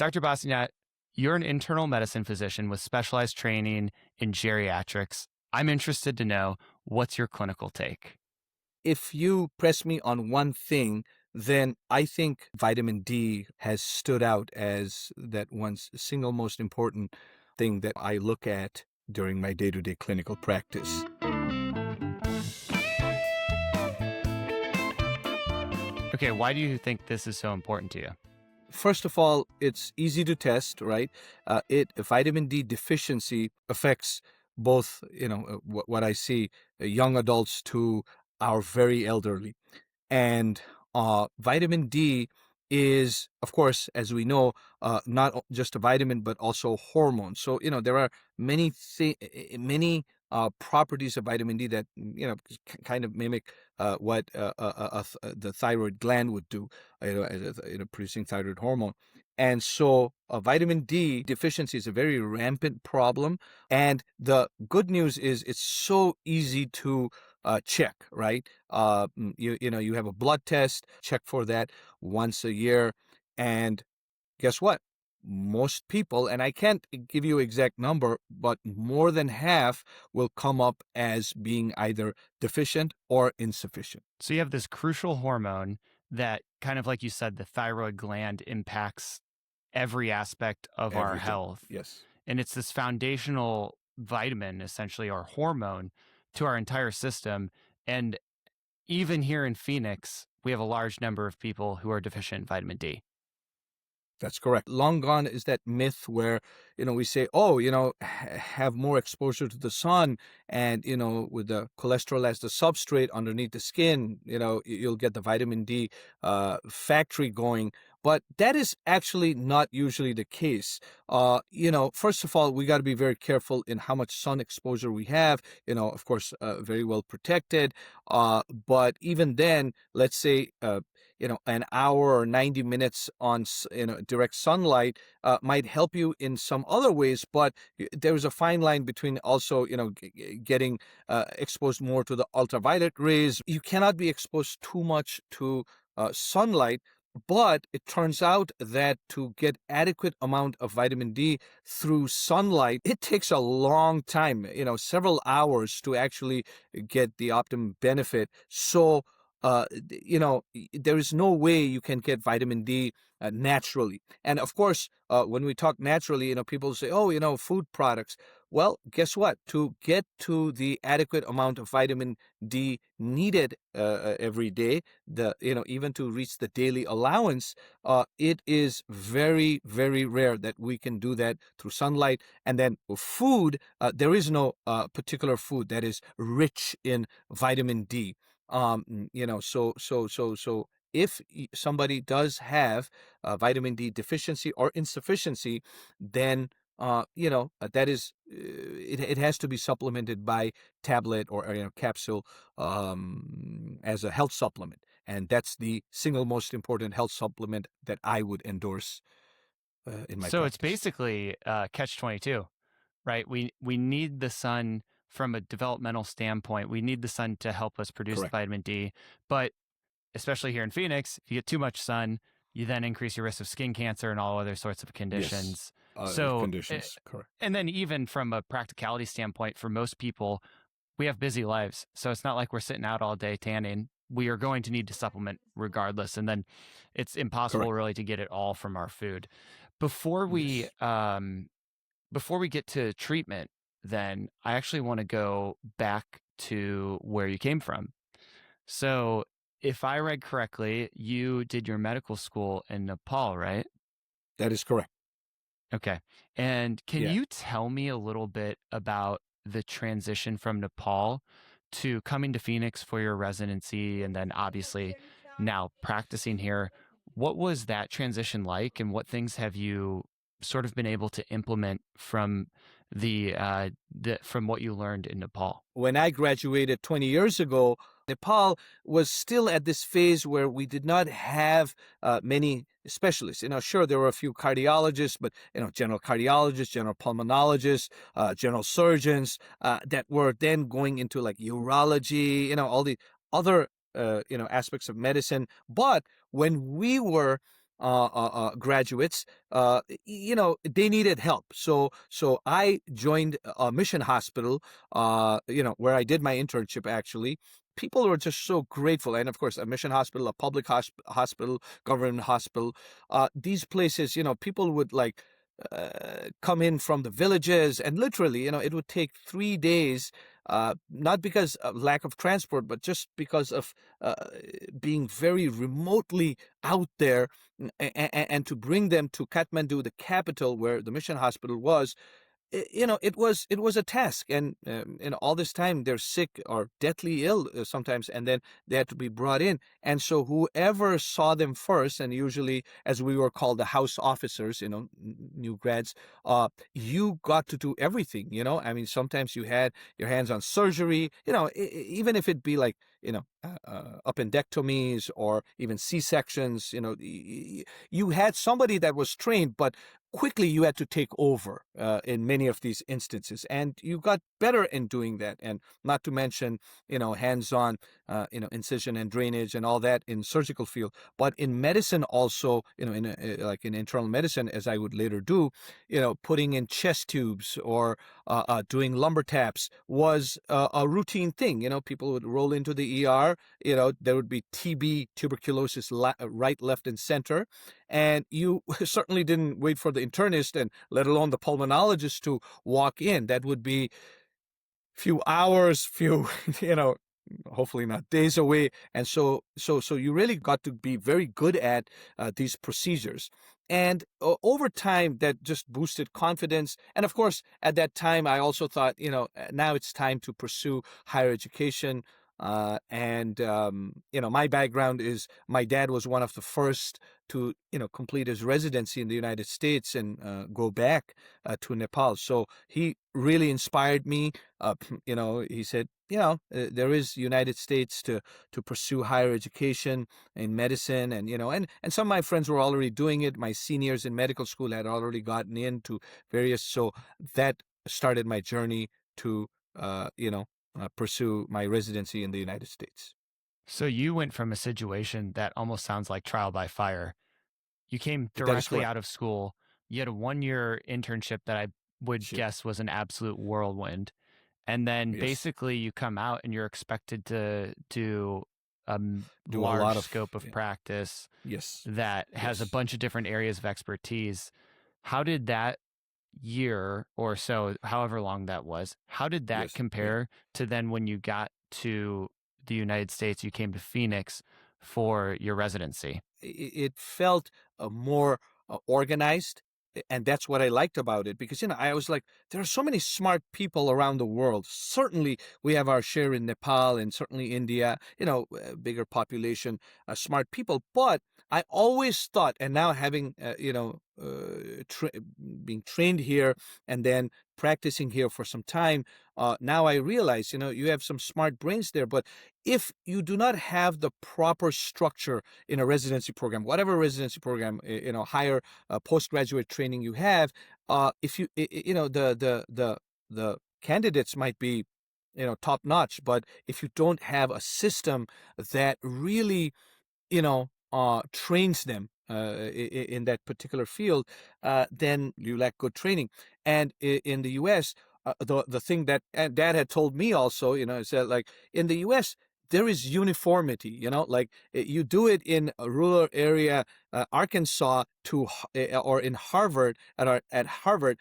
Dr. Basnyat, you're an internal medicine physician with specialized training in geriatrics. I'm interested to know, what's your clinical take? If you press me on one thing, then I think vitamin D has stood out as that one single most important thing that I look at during my day-to-day clinical practice. Okay, why do you think this is so important to you? First of all, it's easy to test, right? Vitamin D deficiency affects both, what I see, young adults to our very elderly. And vitamin D is, of course, as we know, not just a vitamin, but also hormone. So, there are many properties of vitamin D that, kind of mimic what the thyroid gland would do, as producing thyroid hormone. And so, vitamin D deficiency is a very rampant problem. And the good news is it's so easy to check, right? You have a blood test, check for that once a year, and guess what? Most people, and I can't give you exact number, but more than half will come up as being either deficient or insufficient. So you have this crucial hormone that, kind of like you said, the thyroid gland impacts every aspect of our Everything. health. Yes. And it's this foundational vitamin, essentially, or hormone to our entire system. And even here in Phoenix, we have a large number of people who are deficient in vitamin D. That's correct. Long gone is that myth where, we say, oh, have more exposure to the sun and, with the cholesterol as the substrate underneath the skin, you'll get the vitamin D factory going. But that is actually not usually the case. First of all, we got to be very careful in how much sun exposure we have, of course, very well protected. But even then, let's say, an hour or 90 minutes on, direct sunlight might help you in some other ways, but there's a fine line between also, getting exposed more to the ultraviolet rays. You cannot be exposed too much to sunlight. But it turns out that to get adequate amount of vitamin D through sunlight, it takes a long time, several hours to actually get the optimum benefit. So, there is no way you can get vitamin D naturally. And of course, when we talk naturally, people say, oh, food products. Well, guess what? To get to the adequate amount of vitamin D needed every day, even to reach the daily allowance, it is very, very rare that we can do that through sunlight. And then food, there is no particular food that is rich in vitamin D. So if somebody does have vitamin D deficiency or insufficiency, then that is it has to be supplemented by tablet or capsule as a health supplement, and that's the single most important health supplement that I would endorse in my So it's practice. basically catch 22, right? We need the sun from a developmental standpoint. We need the sun to help us produce the Correct. vitamin D. But especially here in Phoenix, if you get too much sun, you then increase your risk of skin cancer and all other sorts of Yes. conditions. So, Conditions. Correct. and then even from a practicality standpoint, for most people, we have busy lives. So it's not like we're sitting out all day tanning. We are going to need to supplement regardless. And then it's impossible Correct. really to get it all from our food. Before we Yes. before we get to treatment, then I actually want to go back to where you came from. So, if I read correctly, you did your medical school in Nepal, right? That is correct. Okay. And can Yeah. you tell me a little bit about the transition from Nepal to coming to Phoenix for your residency and then obviously now practicing here? What was that transition like, and what things have you sort of been able to implement from from what you learned in Nepal? When I graduated 20 years ago, Nepal was still at this phase where we did not have many specialists. Sure, there were a few cardiologists, but, general cardiologists, general pulmonologists, general surgeons that were then going into like urology, all the other, aspects of medicine. But when we were graduates, they needed help. So I joined a mission hospital, where I did my internship actually. People were just so grateful. And of course, a mission hospital, a public hospital, government hospital, these places, people would like come in from the villages, and literally, it would take 3 days, not because of lack of transport, but just because of uh, being very remotely out there, and to bring them to Kathmandu, the capital where the mission hospital was. It was a task. And all this time they're sick or deathly ill, sometimes, and then they had to be brought in. And so whoever saw them first, and usually, as we were called, the house officers, new grads, you got to do everything. I mean, sometimes you had your hands on surgery, even if it be like, appendectomies or even C-sections. You had somebody that was trained, but quickly you had to take over in many of these instances, and you got better in doing that. And not to mention, hands-on, incision and drainage and all that in surgical field. But in medicine also, like in internal medicine, as I would later do, putting in chest tubes or doing lumbar taps was a routine thing. People would roll into the ER. There would be TB, tuberculosis, right, left, and center, and you certainly didn't wait for the internist, and let alone the pulmonologist, to walk in. That would be few hours, few, hopefully not days away. And so you really got to be very good at these procedures. And over time, that just boosted confidence. And of course, at that time, I also thought, now it's time to pursue higher education. My background is, my dad was one of the first to, complete his residency in the United States and go back to Nepal. So he really inspired me. He said, there is United States to pursue higher education in medicine, and some of my friends were already doing it. My seniors in medical school had already gotten into various, so that started my journey to, pursue my residency in the United States. So you went from a situation that almost sounds like trial by fire. You came That is directly correct. out of school. You had a 1 year internship that I would Sure. guess was an absolute whirlwind. And then Yes. basically you come out and you're expected to do a Do a large lot of, scope of yeah. practice Yes. that has a Yes. bunch of different areas of expertise. How did that year or so, however long that was, how did that Yes. Yeah. compare to then when you got to the United States, you came to Phoenix for your residency? It felt more organized. And that's what I liked about it, because I was like, there are so many smart people around the world. Certainly we have our share in Nepal, and certainly India, bigger population, smart people. But I always thought, and now having being trained here and then practicing here for some time, now I realize, you have some smart brains there. But if you do not have the proper structure in a residency program, whatever residency program, higher postgraduate training you have, if you, the candidates might be, top notch, but if you don't have a system that really, trains them in that particular field, then you lack good training. And in the U.S., the thing that Dad had told me also, is that, like, in the U.S. there is uniformity. Like, you do it in a rural area, Arkansas, or in Harvard, at Harvard.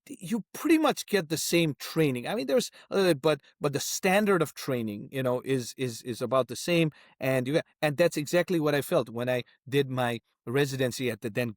You pretty much get the same training. I mean, there's but the standard of training, is about the same. And that's exactly what I felt when I did my residency at the then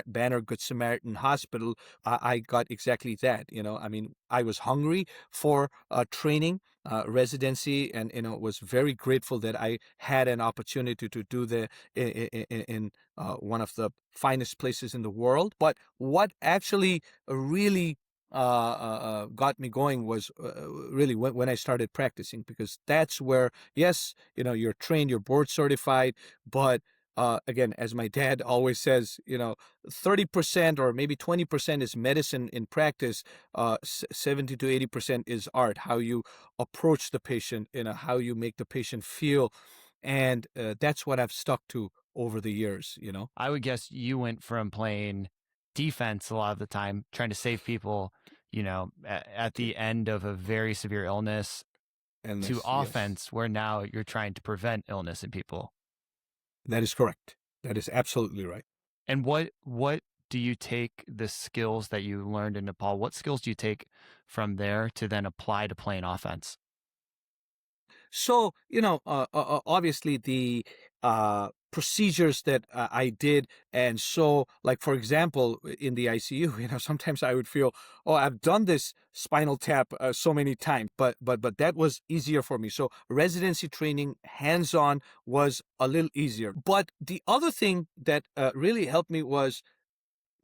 Banner Good Samaritan Hospital. I got exactly that. I mean, I was hungry for training, residency, and was very grateful that I had an opportunity to do the in one of the finest places in the world. But what actually really got me going was really when I started practicing, because that's where, yes, you're trained, you're board certified, but again, as my dad always says, 30% or maybe 20% is medicine in practice, 70 to 80% is art, how you approach the patient, how you make the patient feel. And that's what I've stuck to over the years, I would guess you went from playing defense a lot of the time, trying to save people, at to the end of a very severe illness, to illness. Yes, offense where now you're trying to prevent illness in people. that is correct. That is absolutely right. And what do you take the skills that you learned in Nepal? What skills do you take from there to then apply to playing offense? So, obviously the procedures that I did. And so, like, for example, in the ICU, sometimes I would feel, oh, I've done this spinal tap so many times, but that was easier for me. So residency training, hands-on, was a little easier. But the other thing that really helped me was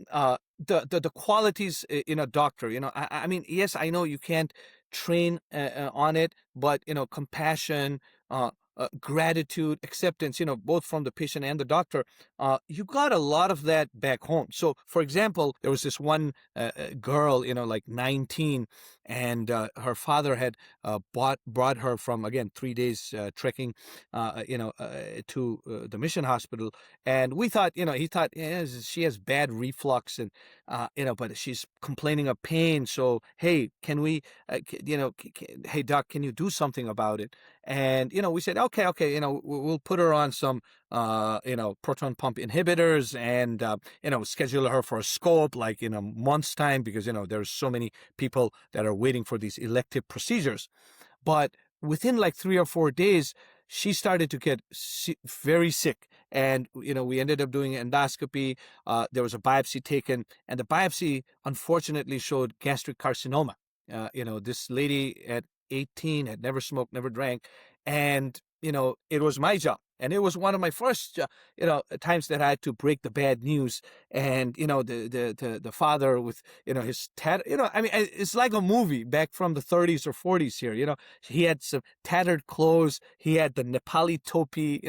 the qualities in a doctor. I mean, yes, I know you can't train on it, but compassion, gratitude, acceptance, both from the patient and the doctor, you got a lot of that back home. So for example, there was this one girl, like 19, and her father had brought her from, again, 3 days trekking to the mission hospital. And we thought, he thought, yeah, she has bad reflux, and but she's complaining of pain. So, hey, can we, hey, doc, can you do something about it? And, we said, okay, we'll put her on some, proton pump inhibitors, and, schedule her for a scope like in a month's time, because, there's so many people that are waiting for these elective procedures. But within like 3 or 4 days, she started to get very sick. And, we ended up doing endoscopy. There was a biopsy taken, and the biopsy unfortunately showed gastric carcinoma. This lady at 18 had never smoked, never drank. And, it was my job. And it was one of my first, times that I had to break the bad news. And, the father with, his I mean, it's like a movie back from the 30s or 40s here. He had some tattered clothes. He had the Nepali topi,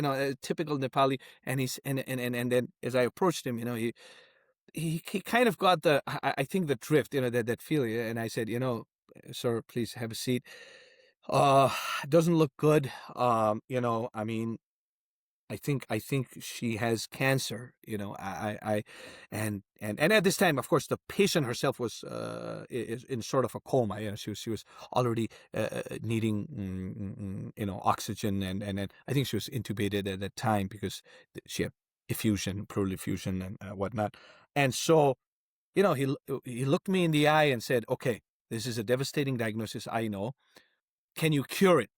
typical Nepali. And and then as I approached him, he kind of got I think the drift, that feeling. And I said, sir, please have a seat. Uh, doesn't look good. I mean, I think she has cancer. And at this time, of course, the patient herself was is in sort of a coma. She was already needing oxygen, and I think she was intubated at that time because she had effusion, pleural effusion, and whatnot. And so, he looked me in the eye and said, "Okay, this is a devastating diagnosis. I know. Can you cure it?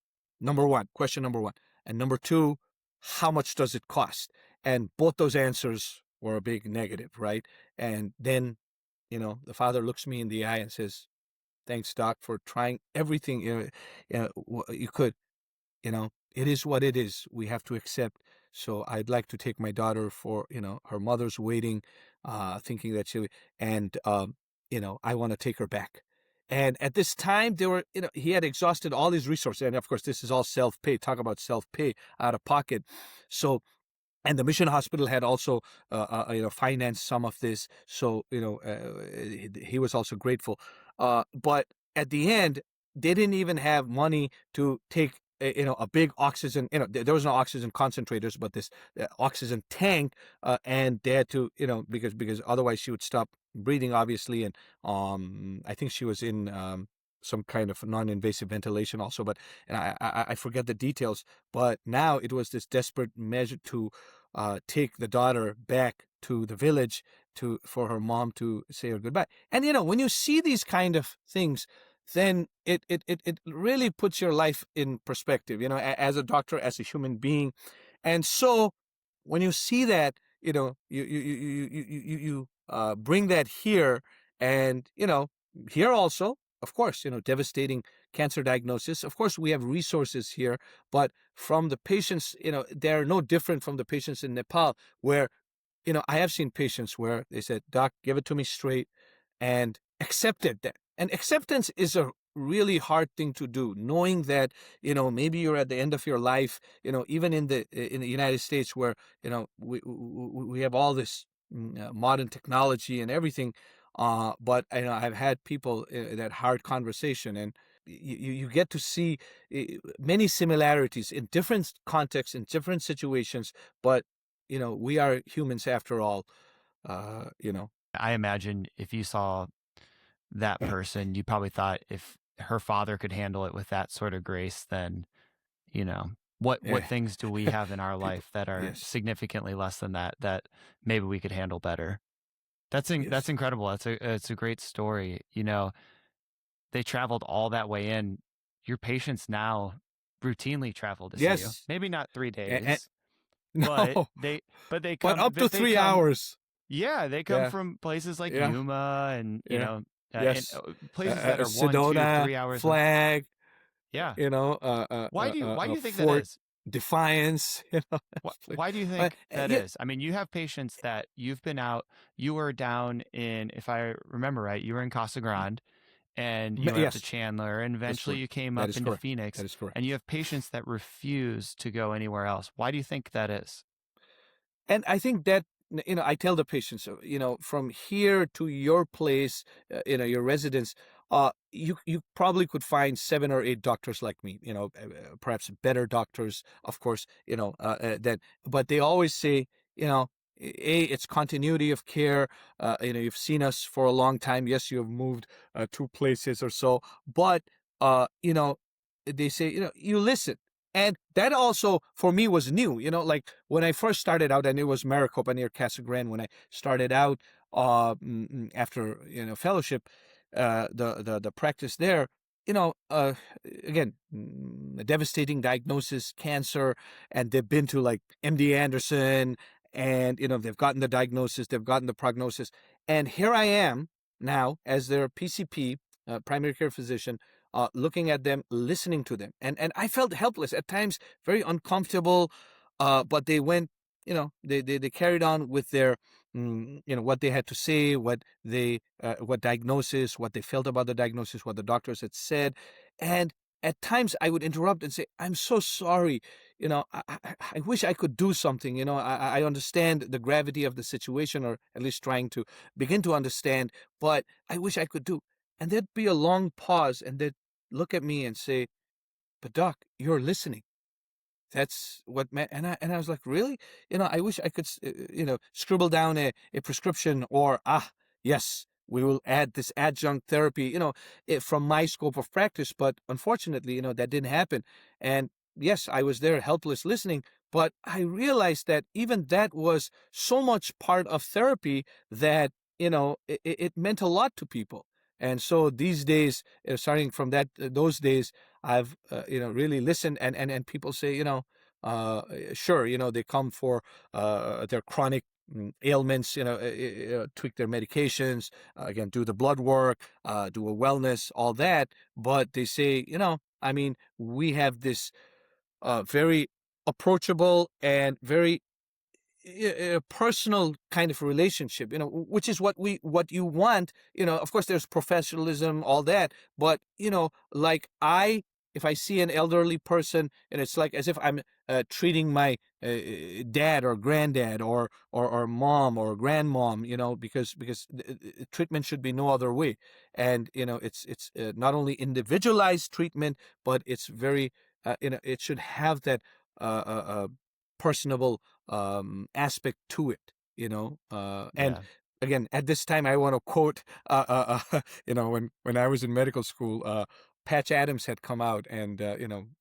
Number one, question number one. And number two, how much does it cost?" And both those answers were a big negative, right? And then, the father looks me in the eye and says, "Thanks, doc, for trying everything you could. It is what it is. We have to accept. So I'd like to take my daughter for, her mother's waiting, thinking that and, I want to take her back." And at this time, he had exhausted all his resources. And of course, this is all self-pay. Talk about self-pay, out of pocket. So, and the mission hospital had also financed some of this. So, he was also grateful. But at the end, they didn't even have money to take a big oxygen. There was no oxygen concentrators, but this oxygen tank. And they had to, because otherwise she would stop breathing, obviously. And I think she was in some kind of non-invasive ventilation also, but and I forget the details. But now it was this desperate measure to take the daughter back to the village for her mom to say her goodbye. And when you see these kind of things, then it really puts your life in perspective, as a doctor, as a human being. And so when you see that, you bring that here. And here also, of course, devastating cancer diagnosis. Of course, we have resources here, but from the patients, they're no different from the patients in Nepal, where, I have seen patients where they said, "Doc, give it to me straight," and accepted that. And acceptance is a really hard thing to do, knowing that, maybe you're at the end of your life, even in the United States, where, we have all this modern technology and everything. But I've had people that hard conversation, and you get to see many similarities in different contexts, in different situations, but we are humans after all. You know, I imagine if you saw that person, you probably thought if her father could handle it with that sort of grace, then, you know, what eh, things do we have in our people, life that are yes, significantly less than that, that maybe we could handle better? That's yes, incredible. It's a great story. You know, they traveled all that way in. Your patients now routinely travel to see you. yes, Maybe not 3 and days, but no, but up to but they come. 3 hours. Yeah, they come Yeah, from places like yeah, Yuma and, yeah, and yes. places that are 1, 2, Sedona, 3 hours. Flag, Yeah. Why do you think that Fort is? Defiance. Why do you Uh, think that yeah, is? I mean, you have patients that you've been out. You were down in, if I remember right, you were in Casa Grande, and you went up to yes, Chandler, and that's eventually correct. you came That up is into correct. Phoenix, That is correct. and you have patients that refuse to go anywhere else. Why do you think that is? And I think that, I tell the patients, from here to your place, your residence, you probably could find 7 or 8 doctors like me, perhaps better doctors, of course, that, but they always say, it's continuity of care. You've seen us for a long time. Yes, you have moved 2 places or so, but, they say, you listen. And that also for me was new, like when I first started out, and it was Maricopa near Casa Grande when I started out after fellowship, the practice there, again, a devastating diagnosis, cancer, and they've been to like MD Anderson, and they've gotten the diagnosis, they've gotten the prognosis, and here I am now as their PCP, primary care physician, looking at them, listening to them. And I felt helpless at times, very uncomfortable. But they went, they carried on with their, what they had to say, what diagnosis, what they felt about the diagnosis, what the doctors had said. And at times I would interrupt and say, I'm so sorry. I wish I could do something. I understand the gravity of the situation, or at least trying to begin to understand, but I wish I could do. And there'd be a long pause, and they'd look at me and say, "But doc, you're listening." That's what meant, and I was like, really? I wish I could, scribble down a prescription, or yes, we will add this adjunct therapy, from my scope of practice. But unfortunately, that didn't happen. And yes, I was there, helpless, listening. But I realized that even that was so much part of therapy that it meant a lot to people. And so these days, starting from those days, I've really listened, and people say, uh, sure, they come for their chronic ailments, tweak their medications, again, do the blood work, do a wellness, all that. But they say, I mean, we have this very approachable and very a personal kind of relationship, which is what you want. Of course, there's professionalism, all that, but like if I see an elderly person, and it's like as if I'm treating my dad or granddad, or mom or grandmom, because treatment should be no other way. And it's not only individualized treatment, but it's very it should have that personable aspect to it, and Yeah. again, at this time, I want to quote, when I was in medical school, Patch Adams had come out, and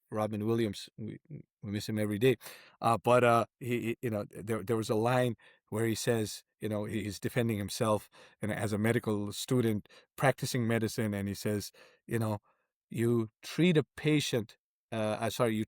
Robin Williams, we miss him every day, but there was a line where he says, he's defending himself, and as a medical student practicing medicine, and he says, you know, you treat a patient, sorry, you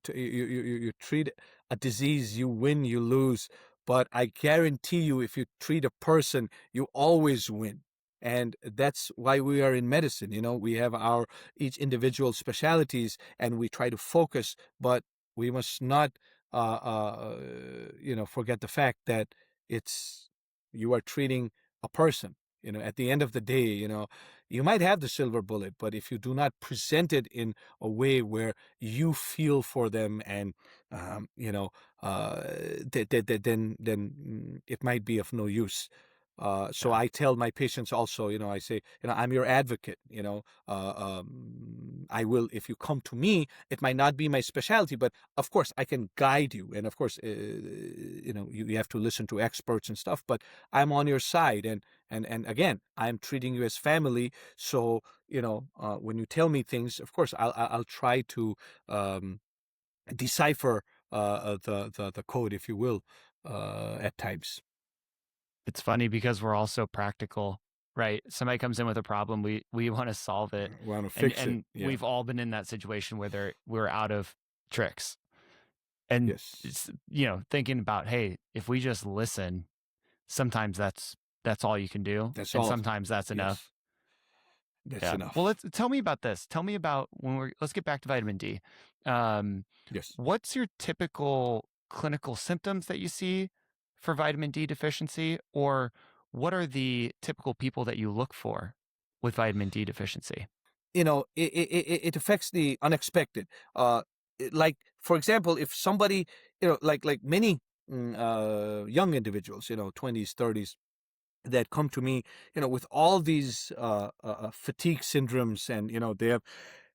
treat a disease, you win, you lose. But I guarantee you, if you treat a person, you always win. And that's why we are in medicine. We have our each individual specialties, and we try to focus, but we must not, forget the fact that it's you are treating a person. At the end of the day, you might have the silver bullet, but if you do not present it in a way where you feel for them, and um, you know, then it might be of no use. So Yeah. I tell my patients also, I say, I'm your advocate. I will, if you come to me, it might not be my specialty, but of course I can guide you. And of course, you have to listen to experts and stuff, but I'm on your side. And again, I'm treating you as family. So, when you tell me things, of course, I'll try to um, decipher the code, if you will, at times. It's funny because we're all so practical, right? Somebody comes in with a problem, we want to solve it. Want to And fix it. and Yeah. we've all been in that situation where we're out of tricks. And Yes. it's, thinking about, hey, if we just listen, sometimes that's all you can do, That's and all. sometimes that's enough. Yes. That's Yeah. Well, enough. let's tell me about this. Tell me about let's get back to vitamin D. Um, Yes. what's your typical clinical symptoms that you see for vitamin D deficiency, or what are the typical people that you look for with vitamin D deficiency? It affects the unexpected. Like, for example, if somebody, like many young individuals, 20s, 30s, that come to me, with all these fatigue syndromes, and they have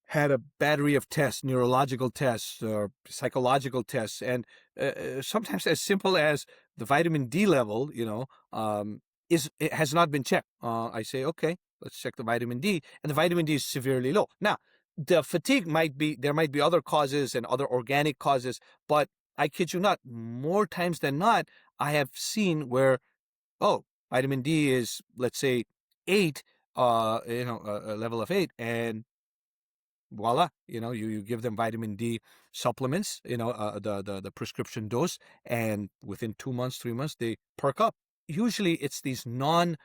had a battery of tests, neurological tests or psychological tests, and sometimes as simple as the vitamin D level, is it has not been checked. I say, okay, let's check the vitamin D, and the vitamin D is severely low. Now, the fatigue there might be other causes and other organic causes, but I kid you not, more times than not, I have seen where, oh, vitamin D is, let's say, 8, a level of 8, and voila, you give them vitamin D supplements, the prescription dose, and within 2 months, 3 months, they perk up. Usually it's these very,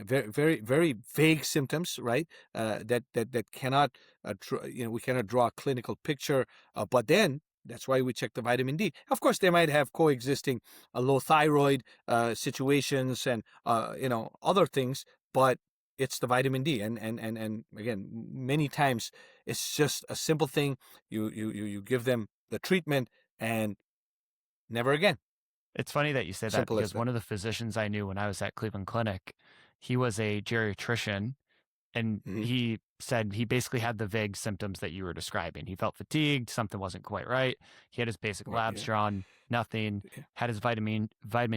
very, very vague symptoms, right? That cannot, we cannot draw a clinical picture. But then that's why we check the vitamin D. Of course, they might have coexisting low thyroid situations, and other things, but it's the vitamin D. And again, many times it's just a simple thing. You give them the treatment, and never again. It's funny that you say that Simple as because that. one of the physicians I knew when I was at Cleveland Clinic, he was a geriatrician. And Hmm. he said he basically had the vague symptoms that you were describing. He felt fatigued, something wasn't quite right. He had his basic Right. labs Yeah. drawn, nothing. Yeah. Had his vitamin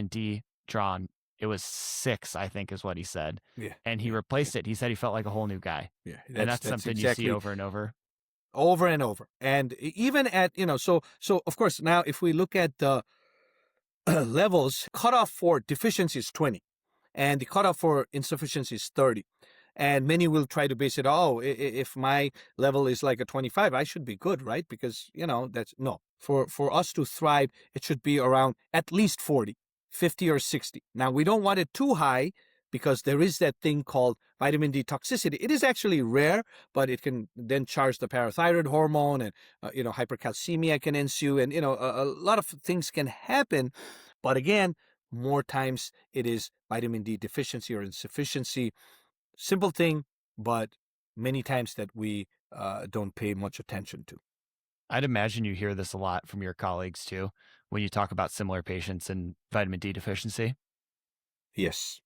D drawn. It was 6, I think, is what he said. Yeah. And he Yeah. Yeah. replaced it. He said he felt like a whole new guy. Yeah. And That's that's that's something you see exactly over and over. over and over. And even at, so of course, now if we look at the levels, cutoff for deficiency is 20, and the cutoff for insufficiency is 30. And many will try to base it, oh, if my level is like a 25, I should be good, right? Because, that's no. For us to thrive, it should be around at least 40, 50, or 60. Now, we don't want it too high, because there is that thing called vitamin D toxicity. It is actually rare, but it can then charge the parathyroid hormone, and hypercalcemia can ensue, and a lot of things can happen. But again, more times it is vitamin D deficiency or insufficiency. Simple thing, but many times that we don't pay much attention to. I'd imagine you hear this a lot from your colleagues too when you talk about similar patients and vitamin D deficiency. Yes.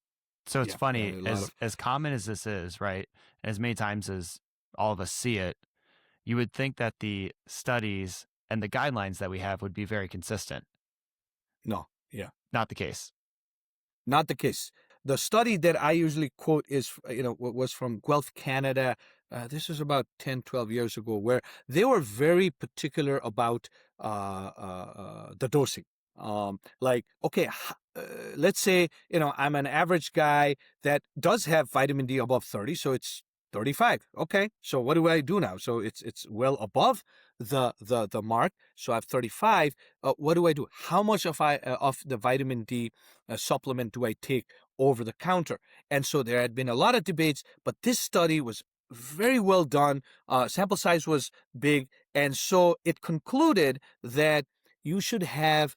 So it's Yeah. funny, A lot of. as common as this is, right? As many times as all of us see it, you would think that the studies and the guidelines that we have would be very consistent. No. Yeah. Not the case. Not the case. The study that I usually quote is, was from Guelph, Canada. This was about 10, 12 years ago, where they were very particular about the dosing. Like, okay, let's say, I'm an average guy that does have vitamin D above 30, so it's 35. Okay, so what do I do now? So it's well above the mark. So I have 35. What do I do? How much of the vitamin D supplement do I take over the counter? And so there had been a lot of debates, but this study was very well done. Sample size was big, and so it concluded that you should have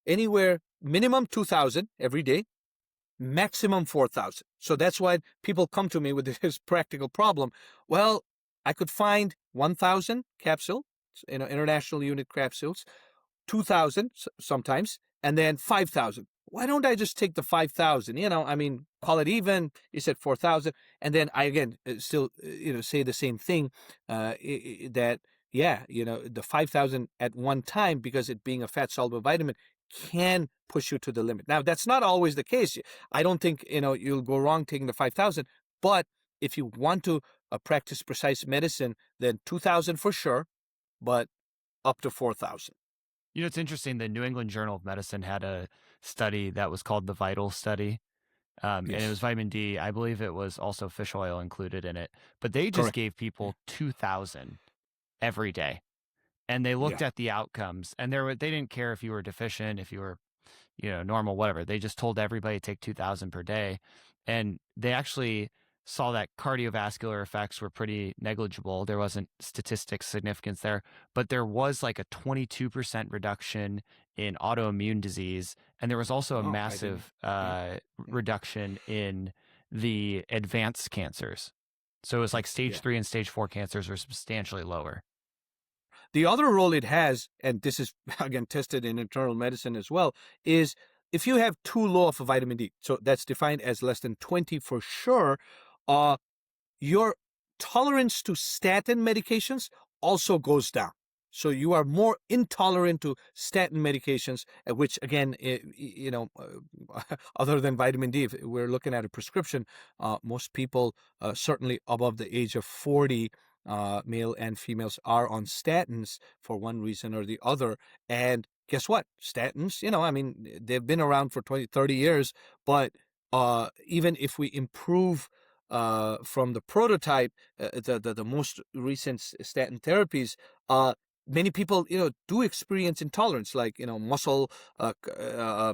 anywhere minimum 2,000 every day, maximum 4,000. So that's why people come to me with this practical problem. Well, I could find 1,000 capsule, international unit capsules, 2,000 sometimes, and then 5,000. why don't I just take the 5,000? I mean, call it even. You said 4,000. And then I, again, still, say the same thing, that, yeah, the 5,000 at one time, because it being a fat soluble vitamin, can push you to the limit. Now, that's not always the case. I don't think, you'll go wrong taking the 5,000. But if you want to practice precise medicine, then 2,000 for sure, but up to 4,000. It's interesting. The New England Journal of Medicine had a study that was called the Vital Study, and it was Yes, vitamin D. I believe it was also fish oil included in it, but they just correct. gave Yeah. people 2,000 every day, and they looked Yeah. at the outcomes, and they didn't care if you were deficient, if you were normal, whatever. They just told everybody to take 2,000 per day. And they actually saw that cardiovascular effects were pretty negligible. There wasn't statistics significance there, but there was like a 22% reduction in autoimmune disease. And there was also a Oh, I didn't. massive Yeah. Yeah. reduction in the advanced cancers. So it was like stage Yeah. 3 and stage 4 cancers were substantially lower. The other role it has, and this is again tested in internal medicine as well, is if you have too low of a vitamin D, so that's defined as less than 20 for sure, uh, your tolerance to statin medications also goes down. So you are more intolerant to statin medications, which again, other than vitamin D, if we're looking at a prescription, most people, certainly above the age of 40, male and females, are on statins for one reason or the other. And guess what? Statins, I mean, they've been around for 20, 30 years, but even if we improve from the prototype, the most recent statin therapies, many people do experience intolerance, like muscle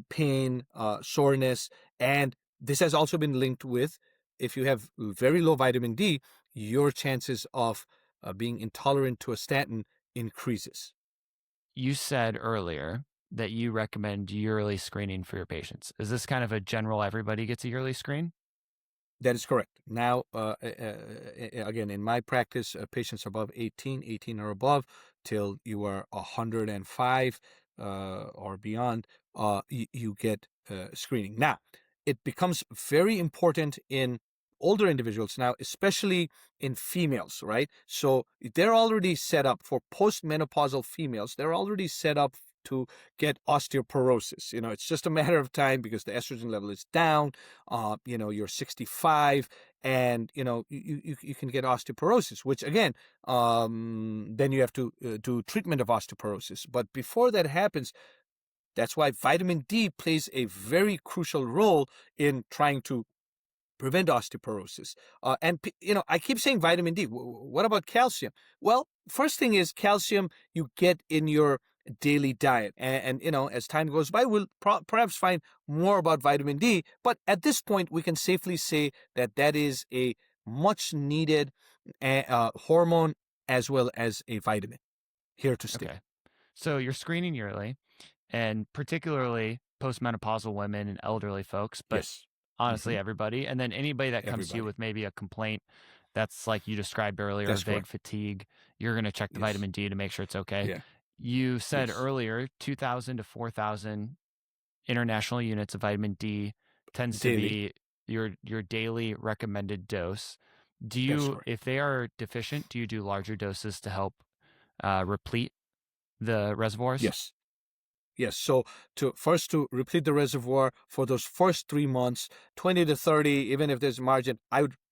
pain, soreness, and this has also been linked with, if you have very low vitamin D, your chances of being intolerant to a statin increases. You said earlier that you recommend yearly screening for your patients. Is this kind of a general everybody gets a yearly screen? That is correct. Now, again, in my practice, patients above 18, 18 or above, till you are 105 or beyond, you get screening. Now, it becomes very important in older individuals now, especially in females, right? So they're already set up for postmenopausal females. They're already set up to get osteoporosis. It's just a matter of time because the estrogen level is down. You're 65, and you can get osteoporosis, which again, then you have to do treatment of osteoporosis. But before that happens, that's why vitamin D plays a very crucial role in trying to prevent osteoporosis. And I keep saying vitamin D. What about calcium? Well, first thing is calcium you get in your daily diet, and as time goes by, we'll perhaps find more about vitamin D. But at this point, we can safely say that that is a much needed hormone as well as a vitamin here to stay. Okay. So you're screening yearly, and particularly postmenopausal women and elderly folks, but Yes. honestly, Hmm. everybody. And then anybody that comes to you Everybody. with maybe a complaint that's like you described earlier, That's vague correct. fatigue, you're going to check the Yes. vitamin D to make sure it's okay. Yeah. You said Yes. earlier 2,000 to 4,000 international units of vitamin D tends to Daily. be your daily recommended dose. Do That is you, correct. if they are deficient, do you do larger doses to help replete the reservoirs? Yes. Yes. So to replete the reservoir for those first 3 months, 20 to 30, even if there's margin,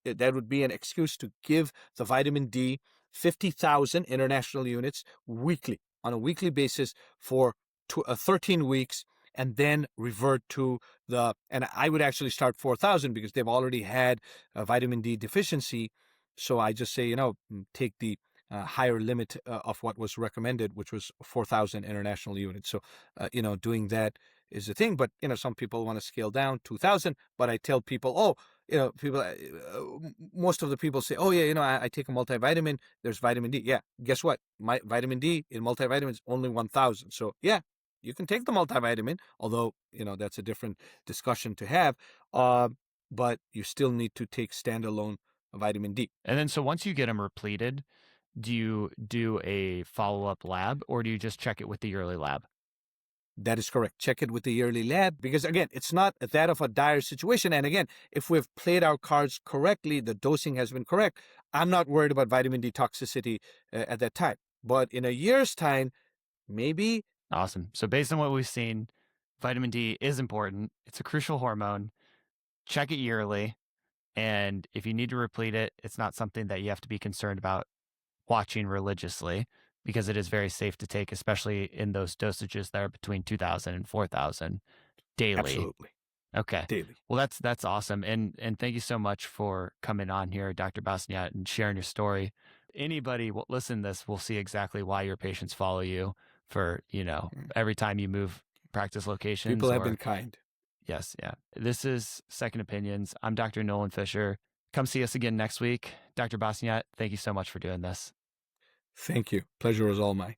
that would be an excuse to give the vitamin D 50,000 international units weekly, on a weekly basis for 13 weeks, and then revert to and I would actually start 4,000 because they've already had a vitamin D deficiency. So I just say, take the higher limit of what was recommended, which was 4,000 international units. So, doing that is a thing. But, some people want to scale down 2,000. But I tell people, oh, most of the people say, oh, yeah, I take a multivitamin. There's vitamin D. Yeah. Guess what? My vitamin D in multivitamins only 1,000. So, yeah, you can take the multivitamin, although, that's a different discussion to have. But you still need to take standalone vitamin D. And then, so once you get them repleted, do you do a follow up lab or do you just check it with the yearly lab? That is correct. Check it with the yearly lab because, again, it's not that of a dire situation. And again, if we've played our cards correctly, the dosing has been correct, I'm not worried about vitamin D toxicity at that time. But in a year's time, maybe. Awesome. So, based on what we've seen, vitamin D is important. It's a crucial hormone. Check it yearly. And if you need to replete it, it's not something that you have to be concerned about watching religiously because it is very safe to take, especially in those dosages that are between 2,000 and 4,000 daily. Absolutely. Okay. Daily. Well, that's awesome. And thank you so much for coming on here, Dr. Basnyat, and sharing your story. Anybody will listen to this will see exactly why your patients follow you for, Mm. every time you move practice People locations have been or kind. yes, yeah. This is Second Opinions. I'm Dr. Nolan Fisher. Come see us again next week. Dr. Basnyat, thank you so much for doing this. Thank you. Pleasure was all mine.